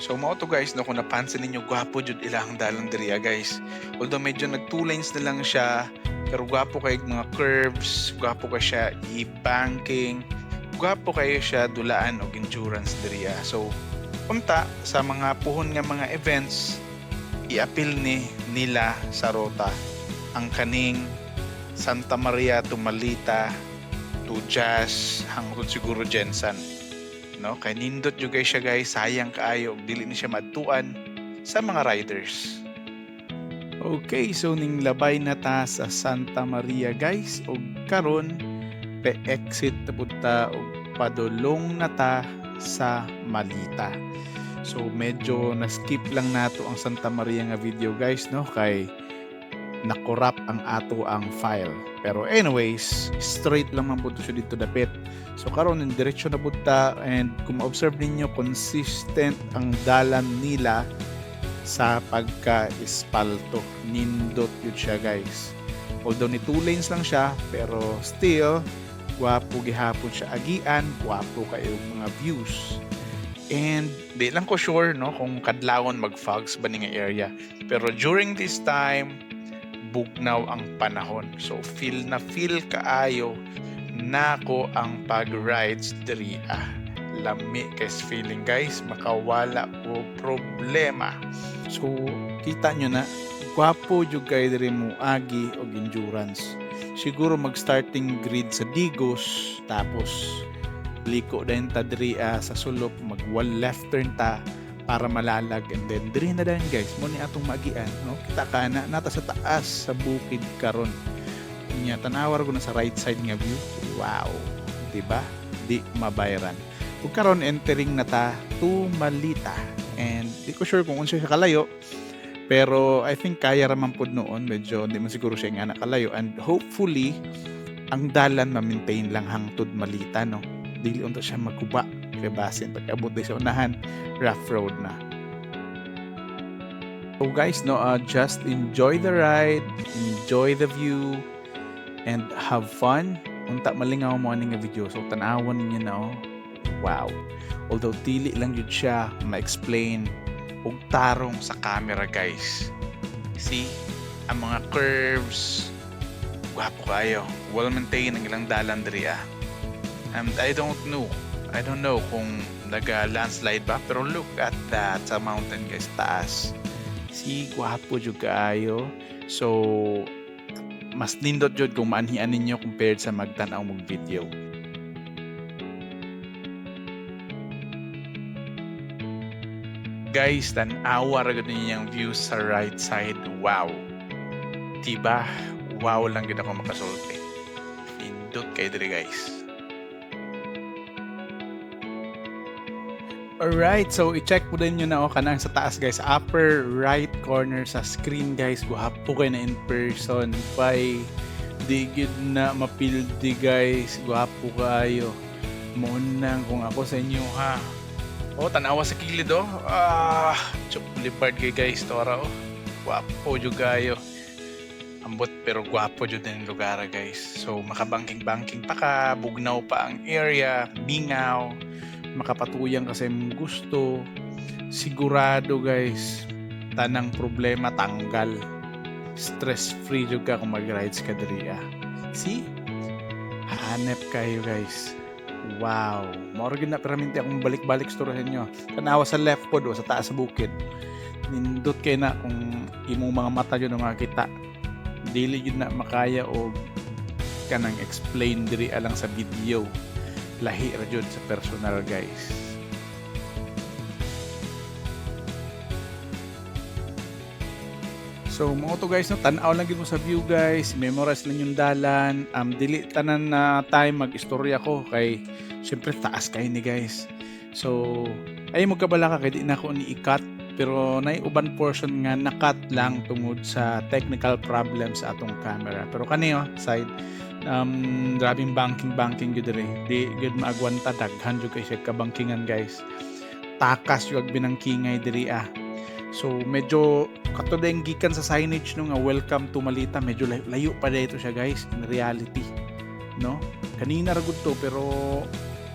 So mao to guys, no, kung napansin ninyo, gwapo jud ilang dalan diriya guys. Although medyo nag two lanes na lang siya, pero gwapo kay mga curves, gwapo ka siya i-banking, gwapo kayo siya dulaan og endurance diriya. So unta sa mga puhon nga mga events, i-appeal nila sa rota ang kaning Santa Maria to Malita to Jazz hangtod siguro Jensan, no? Kay nindot jud siya guys, sayang kaayo og dili ni siya madtuan sa mga riders. Okay, so ning labay na ta sa Santa Maria guys, og karon pe-exit na pud ta og padulong na ta sa Malita. So medyo na-skip lang nato ang Santa Maria nga video guys, no, kay nakorap ang ato ang file. Pero anyways, straight lang man pud siya dito dapit. So karon diretso na pud ta, and kung ma-observe ninyo, consistent ang dalan nila sa pagka-espalto. Nindot yun siya guys. Although ni 2 lanes lang siya, pero still gwapo gihapon siya agian, gwapo kayo mga views. And di lang ko sure, no, kung kadlawon mag-fogs ba nga area. Pero during this time, bugnaw ang panahon. So feel kaayo nako ang pag-rides diri. Lami kay's feeling guys, makawala o problema. So kita nyo na, gwapo jud kay diri mo agi og endurance. Siguro mag-starting grid sa Digos, tapos liko din ta diri sa sulok, mag-wall left turn ta para malalag, and then diri na din guys mo ni atong magian, no? Kita ka na nata sa taas sa bukid karon. Nya tanawar ko na sa right side nga view. Wow, di ba? Di mabayran. Ug karon entering na ta to Malita, and di ko sure kung unsa siya kalayo, pero I think kaya raman pod noon, medyo di man siguro siya nga kalayo, and hopefully ang dalan ma-maintain lang hangtod Malita, no? Dili unta siya magkuba kay basin pag abot sa unahan, rough road na. So guys, no, just enjoy the ride, enjoy the view, and have fun. Unta malingaw mo aning video, so tan-awon ninyo na, oh. Wow. Although dili lang yun siya ma-explain og tarong sa camera guys. See, ang mga curves, gwapo kayo, well maintained ang ilang dalan diri. And I don't know kung naga-landslide ba, pero look at that sa mountain guys, taas. Si gwapo jud kaayo. So mas nindot jud kung maanhian ninyo compared sa magtan-aw mong video. Guys, tan-awa ra gud ninyang view sa right side. Wow. Diba? Wow lang gid ako makasulti. Nindot kay diri guys. Alright, so i-check mo din nyo na kanang sa taas guys, upper right corner sa screen guys, guhapo kayo na in person. By digid na mapildi guys, guhapo kayo. Munang kung ako sa inyo ha. Oh, tanawa sa kilid oh. Lipard kay guys, tora oh. Guwapo jud kayo. Ambot pero guwapo jud din lugar guys. So makabangking-bangking pa ka, bugnaw pa ang area, bingaw, makapatuyang kasi mong gusto. Sigurado guys, tanang problema tanggal. Stress free jud ka kung mag-rides ka diri. See? Hanep kayo guys. Wow. Mauro gid na peramente akong balik-balik storyahan nyo. Tanawa sa left pod o sa taas sa bukid. Nindot kay na kung imong mga mata jud na makita. Dili jud na makaya o kanang explain diri alang sa video. Lahi ra jud sa personal guys. So mo to guys, no, tan-aw lang gid mo sa view guys, memorize lang yung dalan. Dili tanan na time mag-istorya ko kay syempre taas kay ni guys. So ay mo kabala ka kay di na ko ni i-cut, pero nay uban portion nga na-cut lang tungod sa technical problem sa atong camera. Pero kani side grabing banking gyud diri. Di gyud maagwanta, daghan jud kay siya kabangkingan guys. Takas jud binangkingay diri So medyo katudeng gikan sa signage no nga welcome to Malita, medyo layo pa dito siya guys in reality, no? Kanina ra gud to pero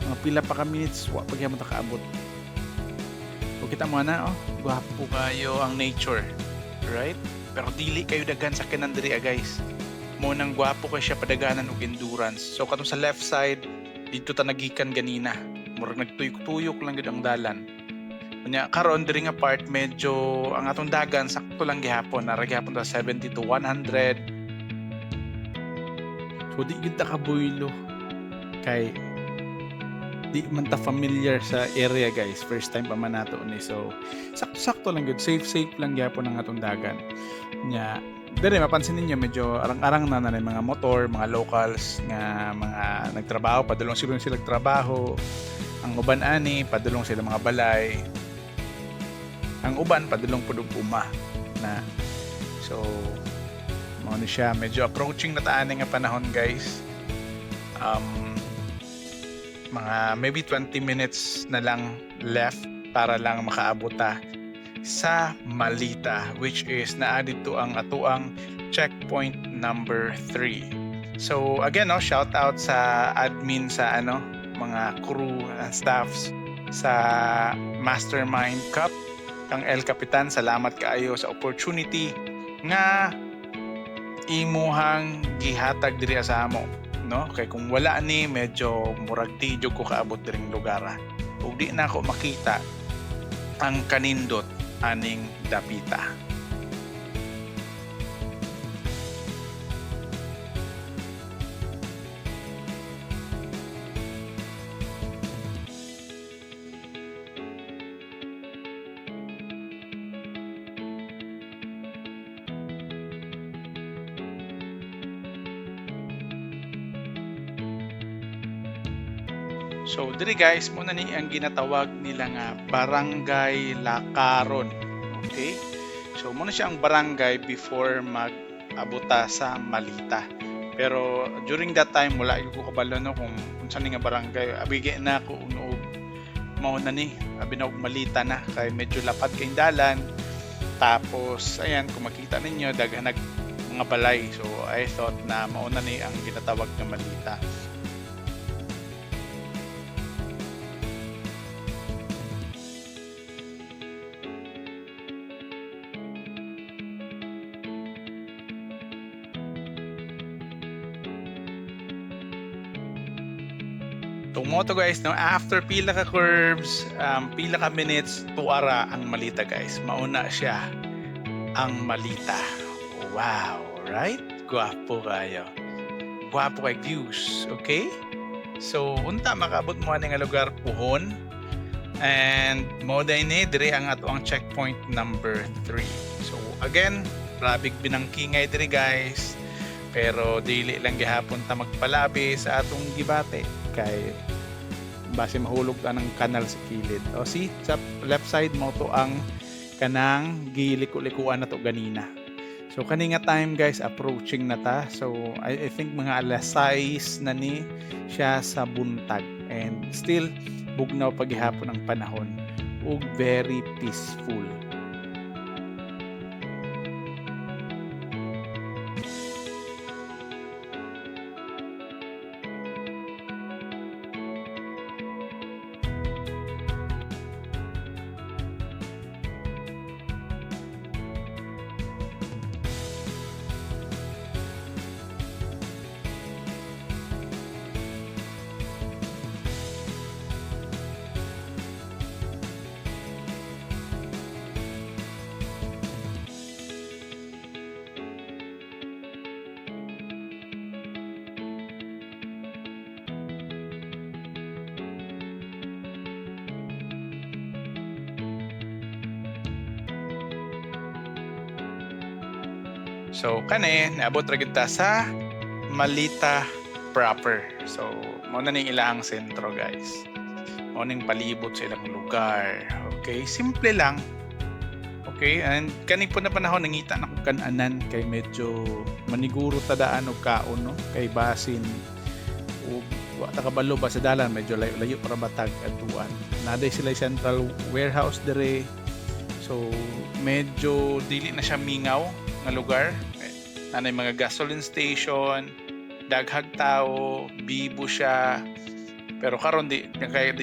mga pila pa ka minutes wa pa gyud makaabot. O kita mo na, oh, gwapo kayo ang nature, right? Pero dili kayo daghan sa kinandiri guys. Mo nang gwapo kay siya padaganan og endurance. So katong sa left side dito ta nagikan ganina. Murag nagtuyok-tuyok lang gid ang dalan. Unya karon diri nga part medyo ang atong dagan sakto lang gihapon, nara gihapon ta 70 to 100. So di gid ta kabuylo kay di man ta familiar sa area guys, first time pa man nato ni. So sakto-sakto lang gud, safe lang gyapon ang atong dagan nya. Dere mapansin ninyo medyo arang-arang na na mga motor, mga locals nga mga nagtrabaho, padulong sila nagtrabaho. Ang uban ani padulong sila mga balay, ang uban padulong pud og uma na. So mao ni siya, medyo approaching na ta ani nga panahon guys. Mga maybe 20 minutes na lang left para lang makaabot ta sa Malita, which is naa dito ang atuang checkpoint number 3. So again, no, shout out sa admin sa mga crew and staffs sa Mastermind Cup. Kang El Capitan, salamat kaayo sa opportunity nga imuhang gihatag diri sa amo, no? Kay kung wala ni medyo murag tidyo ko kaabot diring lugar. Ug di na ako makita ang kanindot aning dapita. So diri guys, muna ni ang ginatawag nila nga Barangay Lakaron. Okay? So muna siya ang barangay before mag-abuta sa Malita. Pero during that time wala ko kabalo no kung saan nga barangay. Abige na ko unog mao na ni, abi na og Malita na kay medyo lapad kay dalan. Tapos ayan, kung makita ninyo daghan mga balay. So I thought na mao na ni ang ginatawag na Malita. Tumo to guys, no, after pila ka curves, pila ka minutes tuara ang Malita guys. Mauna siya ang Malita. Wow, right? Gwapo kayo. Gwapo kay views, okay? So unta makabot mo ani nga lugar puhon. And mo ni dire ang ato ang checkpoint number 3. So again, rabig binangkingay dire guys. Pero dili lang gihapon ta magpalabi sa atong gibate kay base mahulog ta ng kanal sa kilid. O see, sa left side mo to ang kanang giliko-likuan na to ganina. So kani nga time guys, approaching na ta. So I think mga alas 6 na ni siya sa buntag, and still bugnaw paghihapon ang panahon ug very peaceful. So kani naabot ra gid ta sa Malita proper. So mao na ning ilang sentro guys. Mao ning palibot sa ilang lugar. Okay, simple lang. Okay, and kani po na panahon nangita na ko kan-anan kay medyo maniguro ta daan og kaon no, kay basin ug wa ta kabalo ba sa dalan, medyo layo para matag atuan. Naday sila central warehouse dire. So medyo dili na siya mingaw nga lugar. Nanay mga gasoline station, daghag tao, bibo siya. Pero karon di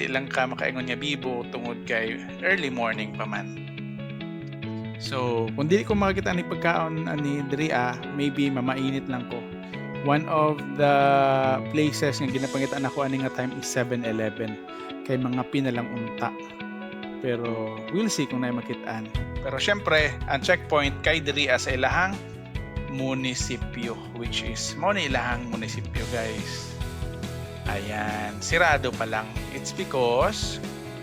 lang ka makaingon nga bibo tungod kay early morning pa man. So, kung dili ko makakita ni pagkaon ani diri maybe mamainit lang ko. One of the places nga ginapangitaan ako ani nga time is 7-Eleven kay mga pinalang unta. Pero we'll see kung naay makitaan. Pero syempre, ang checkpoint kay diri sa ilahang munisipyo, which is mo ni ilahang munisipyo, guys. Ayan, sirado pa lang. It's because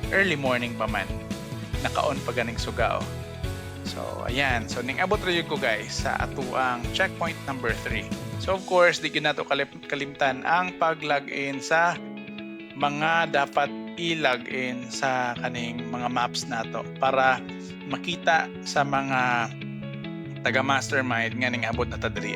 early morning pa man. Naka-on pa ganing sugao. So, ayan. So, ning abot ra ko guys sa atuang checkpoint number 3. So, of course, di gyud nato kalimtan ang pag-login sa mga dapat i-login sa kaning mga maps nato para makita sa mga taga-mastermind nga ning abot na ta diri.